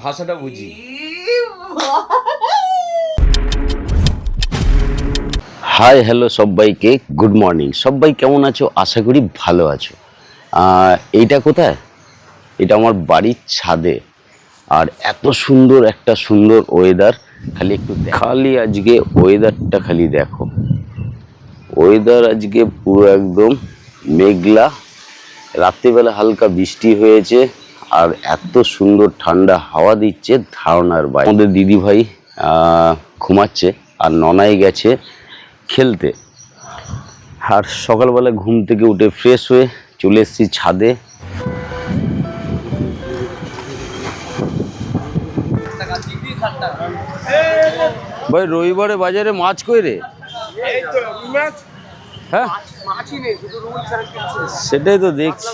ভাষাটা বুঝি। Hi hello সবাইকে, গুড মর্নিং। সবাই কেমন আছো? আশা করি ভালো আছো। এইটা কোথায়? এটা আমার বাড়ির ছাদে। আর এত সুন্দর একটা সুন্দর ওয়েদার, খালি একটু খালি আজকে ওয়েদারটা খালি দেখো। ওয়েদার আজকে পুরো একদম মেঘলা, রাত্রিবেলা হালকা বৃষ্টি হয়েছে, আর এত সুন্দর ঠান্ডা হাওয়া দিচ্ছে ধারণার বাইরে। আমাদের দিদিভাই ঘুমাচ্ছে, আর ননাই গেছে খেলতে। আর সকালবেলা ঘুম থেকে উঠে ফ্রেশ হয়ে চলে এসেছি ছাদে। ভাই রবিবারে বাজারে মাছ কই রে? হ্যাঁ সেটাই তো দেখছি,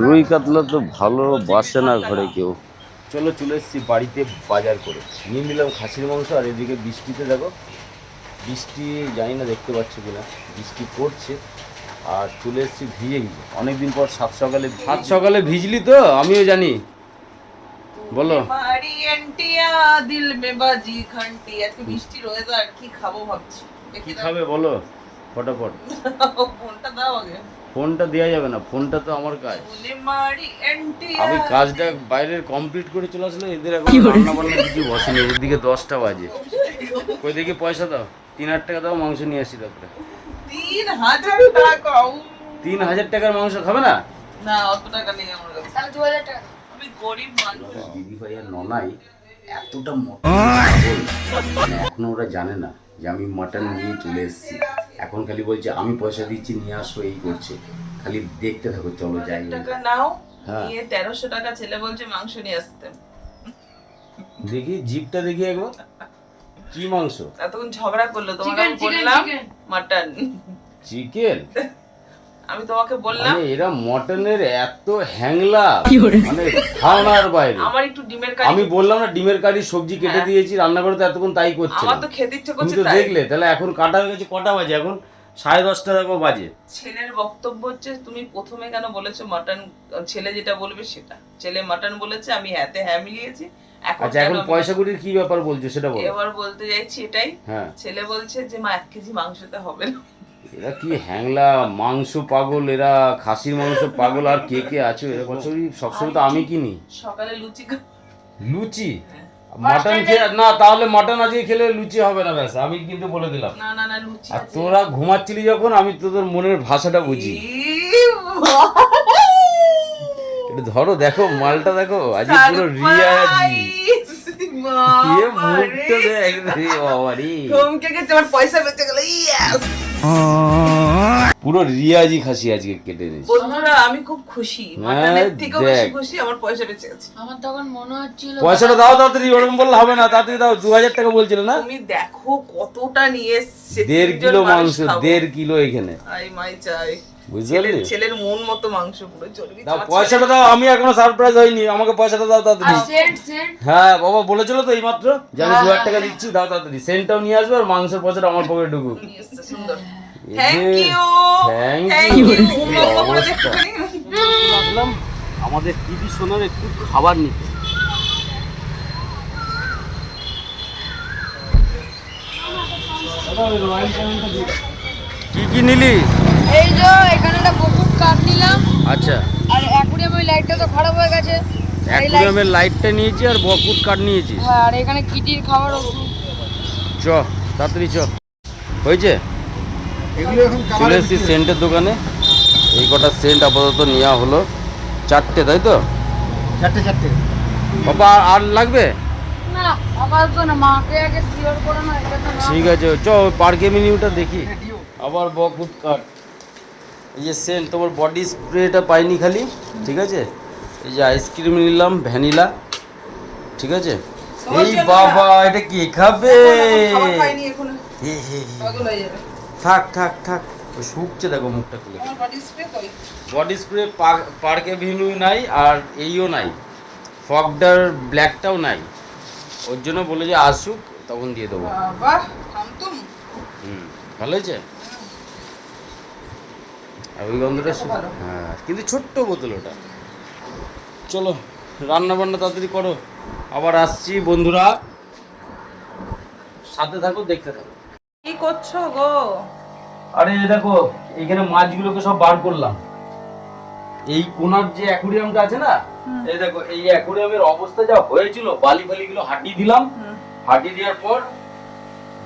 রুই কাতলা তো ভালো বাসে না ঘরে কেউ। চলো চলে এসেছি বাড়িতে বাজার করে নিয়ে নিলাম খাসির মাংস। আর এদিকে বৃষ্টিতে দেখো, বৃষ্টি জানি না দেখতে পাচ্ছ কিনা, বৃষ্টি পড়ছে। আর চলে এসেছি ভিজে ভিজে, অনেকদিন পর সাত সকালে ভিজলি তো, আমিও জানি। বলো কি খাবে বলো ফটাফট। ফোনটা দাও আগে। ফোনটা দেওয়া যাবে না, ফোনটা তো আমার কাজ। আমি কাজটা বাইরের কমপ্লিট করে চলে আসলাম, এদের এখন রান্না বান্না কিছু বসেনি। এদিকে 10টা বাজে। কই দেখি পয়সা দাও, 3000 টাকা দাও, মাংস নিয়ে আসি। তারপরে 3000 টাকার মাংস খাবে না? না অত টাকা নেই আমার কাছে, তাহলে 2000 টাকা। আমি গরিব মানুষ। দিদি ভাই আর ননাই এতটা মোটা, এখনো ওরা জানে না যে আমি মাটন নিয়ে চলে এসেছি। এখন খালি বলছে আমি পয়সা দিচ্ছি নিয়ে আসো, এই করছে। খালি দেখতে থাকো, চলো যাই। টাকা নাও, নিয়ে 1300 টাকা ছেলে বলছে মাংস নিয়ে আসতে। দেখি জিপটা দেখি একবার, কি মাংস? এতক্ষণ ঝগড়া করলো, তোমাকে বললাম মাটন। চিকেন? আমি তোমাকে বললাম এরা মটনের এত হ্যাংলা, মানে ধারণার বাইরে। আমার একটু ডিমের কারি, আমি বললাম না ডিমের কারি সবজি কেটে দিয়েছি, রান্না করে তো এতক্ষণ তাই করছে। আমার তো খেতে ইচ্ছে করছে, তাই দেখলে। তাহলে এখন কাটা হয়ে গেছে, কটা বাজে এখন? 10:30 দেখো বাজে। ছেলের বক্তব্য হচ্ছে তুমি প্রথমে কেন বলেছো মাটন, ছেলে যেটা বলবে সেটা। ছেলে মাটন বলেছে, আমি হাতে হ্যাঁ মিলিয়েছি। আচ্ছা এখন পয়সা কুড়ির কি ব্যাপার বলছো সেটা বলো। এবার বলতে যাচ্ছি এটাই, ছেলে বলছে যে মা 1 কেজি মাংসতে হবে না। এরা কি হ্যাংলা, মাংস পাগল এরা, খাসির মাংস পাগল। আর কে কে আছে এরকম? সবসময় তো আমি কিনি। সকালে লুচি মাটন খেয়ে না, তাহলে মাটন আজকে খেলে লুচি হবে না। ব্যাস আমি কিন্তু বলে দিলাম। না লুচি। আর তোরা ঘুমাচ্ছিলি যখন, আমি তোদের মনের ভাষাটা বুঝি। এটা ধরো, দেখো মালটা দেখো, আজকে পুরো রিয়াজি। পুরো রিয়াজি খাসি আজকে কেটে দিয়েছি। বন্ধুরা আমি খুব খুশি, মাটনের থেকেও বেশি খুশি আমার পয়সা বেঁচে গেছে। আমার তখন মনে হচ্ছিল পয়সাটা দাও তাড়াতাড়ি, ওরকম বললে হবে না, তাড়াতাড়ি দাও। 2000 টাকা বলছিল না? তুমি দেখো কতটা নিয়ে এসেছে, 1.5 কিলো মাংস, 1.5 কিলো এখানে। আই মাই চাই, বুঝলি? ছেলের মন মতো মাংস পুরো চর্বি। দাও পয়সাটা দাও, আমি এখনো সারপ্রাইজ হইনি, আমাকে পয়সাটা দাও তাড়াতাড়ি। হ্যাঁ বাবা বলেছিল তো এইমাত্র যে আমি 2000 টাকা দিচ্ছি, দাও তাড়াতাড়ি। সেন্টটাও নিয়ে আসবে, আর মাংসের পয়সাটা আমার পকেটে ঢুকুক। সুন্দর, থ্যাংক ইউ। আসলাম আমাদের টিভি শোনার একটু খাবার নিতে। কি কি নিলি? এই যে এখানে একটা বকুট কাঠ নিলাম। আচ্ছা। আর অ্যাকুরিয়ামের লাইটটা তো খারাপ হয়ে গেছে, অ্যাকুরিয়ামের লাইটটা নিয়েছি আর বকুট কাঠ নিয়েছি। হ্যাঁ, আর এখানে কিটির খাবার ওষুধ। চ তাড়াতাড়ি চ। হয়েছে? এগুলো এখন চলে এসেছি সেন্টের দোকানে। এই কটা সেন্ট আপাতত নেওয়া হলো, 4টে, তাই তো? 4টে। বাবা আর লাগবে না? আপাতত না, মাকে আগে সিওর করে না। ঠিক আছে, চ পার্কে মেনুটা দেখি। আবার বকুট কাঠ, এই যে সেন্ট, তোমার বডি স্প্রেটা পাইনি খালি। ঠিক আছে, এই যে আইসক্রিম নিলাম ভ্যানিলা। ঠিক আছে। এই বাবা এটা কে খাবে? থাক শুকছে, দেখো মুখটা খুলে। বডি স্প্রে পার্কে ভিনু নাই, আর এইও নাই, ফগডার ব্ল্যাকটাও নাই। ওর জন্য বলে যে আসুক তখন দিয়ে দেবো। ভালো হয়েছে। আর ওই গন্ধটা, হ্যাঁ কিন্তু ছোট্ট বোতল ওটা। চলো রান্না বান্না তাড়াতাড়ি করো, আবার আসছি বন্ধুরা, সাথে থাকো, দেখতে থাকো। কি করছো গো? আরে দেখো এইখানে মাছগুলোকে সব বার করলাম। এই কোনার যে অ্যাকুরিয়ামটা আছে না, এই দেখো এই অ্যাকুরিয়ামের অবস্থা যা হয়েছিল, বালি ফালিগুলো হাঁটিয়ে দিলাম। হাঁটিয়ে দেওয়ার পর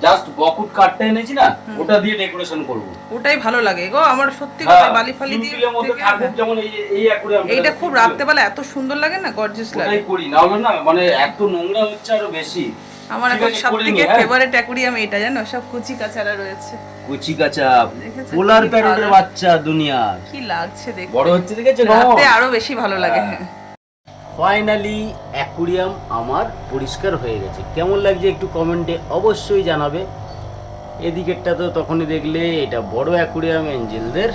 জাস্ট বকুট কাঠটা এনেছি না, ওটা দিয়ে ডেকোরেশন করব। ওটাই ভালো লাগে গো আমার, সত্যি কথা। বালি ফালি দিয়ে মধ্যে থাকুক, যেমন এই অ্যাকুরিয়াম, এইটা খুব রাত্রেবেলা এত সুন্দর লাগে না, গর্জিয়াস লাগে। ওটাই করি না হলে না, মানে এত নোংরা হচ্ছে আরো বেশি। আমার এখন সবথেকে ফেভারিট অ্যাকুরিয়াম এটা, জানো, সব কুচি কাচারা রয়েছে। কুচি কাচা পোলার প্যারটের বাচ্চা দুনিয়া কি লাগছে দেখতে, বড় হচ্ছে, দেখেছো? রাতে আরো বেশি ভালো লাগে। ফাইনালি অ্যাকুরিয়াম আমার পরিষ্কার হয়ে গেছে। কেমন লাগছে একটু কমেন্টে অবশ্যই জানাবে। এদিকেরটা তো তখনই দেখলে, এটা বড় অ্যাকুরিয়াম এঞ্জেলদের,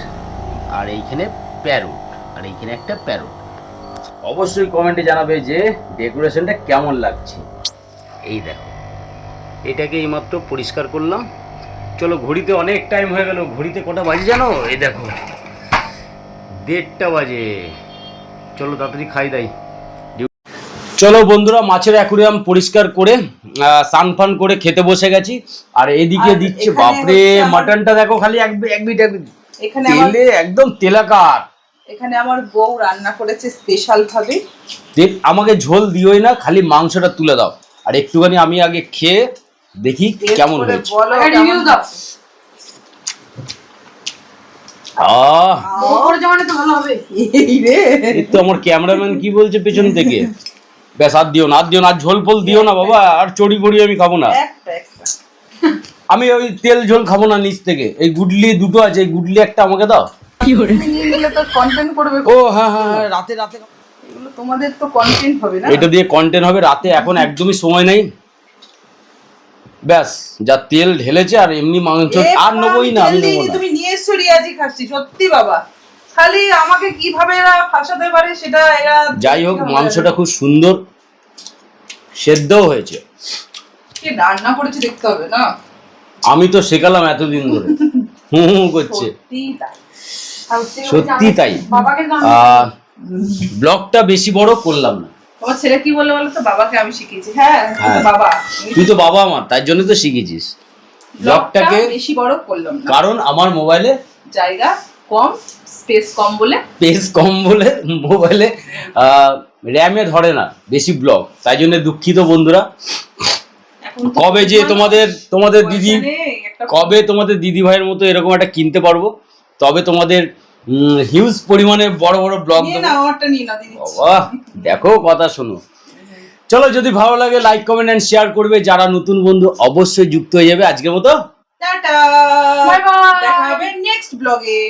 আর এইখানে প্যারট, আর এইখানে একটা প্যারট। অবশ্যই কমেন্টে জানাবে যে ডেকোরেশনটা কেমন লাগছে। এই দেখো, এটাকে এইমাত্র পরিষ্কার করলাম। চলো, ঘড়িতে অনেক টাইম হয়ে গেল। ঘড়িতে কটা বাজে জানো? এই দেখো 1:30 বাজে। চলো তাড়াতাড়ি খাই দাই। চলো বন্ধুরা, মাছের অ্যাকুরিয়াম পরিষ্কার করে সানফান করে খেতে বসে গেছি। আর এদিকে দিচ্ছে, বাপরে মাটনটা দেখো, খালি এক বিট এখানে তেলে একদম তেলাকার। এখানে আমার বউ রান্না করেছে স্পেশাল ভাবে। আমাকে ঝোল দিওই না, খালি মাংসটা তুলে দাও। আর একটুখানি আমি আগে খেয়ে দেখি কেমন হয়েছে। রিভিউ দাও। তো আমার ক্যামেরাম্যান কি বলছে পেছন থেকে, ব্যাস আর দিও না, আর দিও না, ঝোল ফোল দিও না বাবা, আর চড়ি ফড়ি আমি খাবো না। আমি ওই তেল ঝোল খাবো না নিচ থেকে। এই গুডলি দুটো আছে, এই গুডলি একটা আমাকে দাও। ও হ্যাঁ হ্যাঁ, রাতে রাতে এগুলো তোমাদের তো কন্টেন্ট হবে না, এটা দিয়ে কন্টেন্ট হবে। রাতে এখন একদমই সময় নেই। ব্যাস যা তেল ঢেলেছে, আর এমনি মাংস আর নেবই না, আমি নেবো না। তুমি নিয়ে এসছো রিয়াজি খাচ্ছি, সত্যি বাবা। খালি আমাকে কিভাবে এরা ফাঁসাতে পারে সেটা এরা। যাই হোক, মাংসটা খুব সুন্দর সেদ্ধও হয়েছে। কে রান্না করেছে দেখতে হবে না? আমি তো শেখালাম এতদিন ধরে, হুম করছে। সত্যি তাই। ব্লগটা বেশি বড় করলাম না। তোমার ছেলে কি বলে বলো তো? বাবাকে আমি শিখিয়েছি। হ্যাঁ বাবা, তুই তো বাবা আমার, তাই জন্য তো শিখেছিস। ব্লগটাকে বেশি বড় করলাম না, কারণ আমার মোবাইলে জায়গা কম, স্পেস কম বলে মোবাইলে র্যামে ধরে না বেশি ব্লগ, তাই জন্য দুঃখিত বন্ধুরা। কবে যে তোমাদের দিদি, কবে তোমাদের দিদি ভাইয়ের মতো এরকম একটা কিনতে পারবো, তবে তোমাদের হিউজ পরিমাণে বড় বড় ব্লগ দেবো। বাবা দেখো, কথা শোনো। চলো, যদি ভালো লাগে লাইক কমেন্ট এন্ড শেয়ার করবে। যারা নতুন বন্ধু অবশ্যই যুক্ত হয়ে যাবে। আজকের মতো টাটা, বাই বাই, দেখা হবে নেক্সট ব্লগে।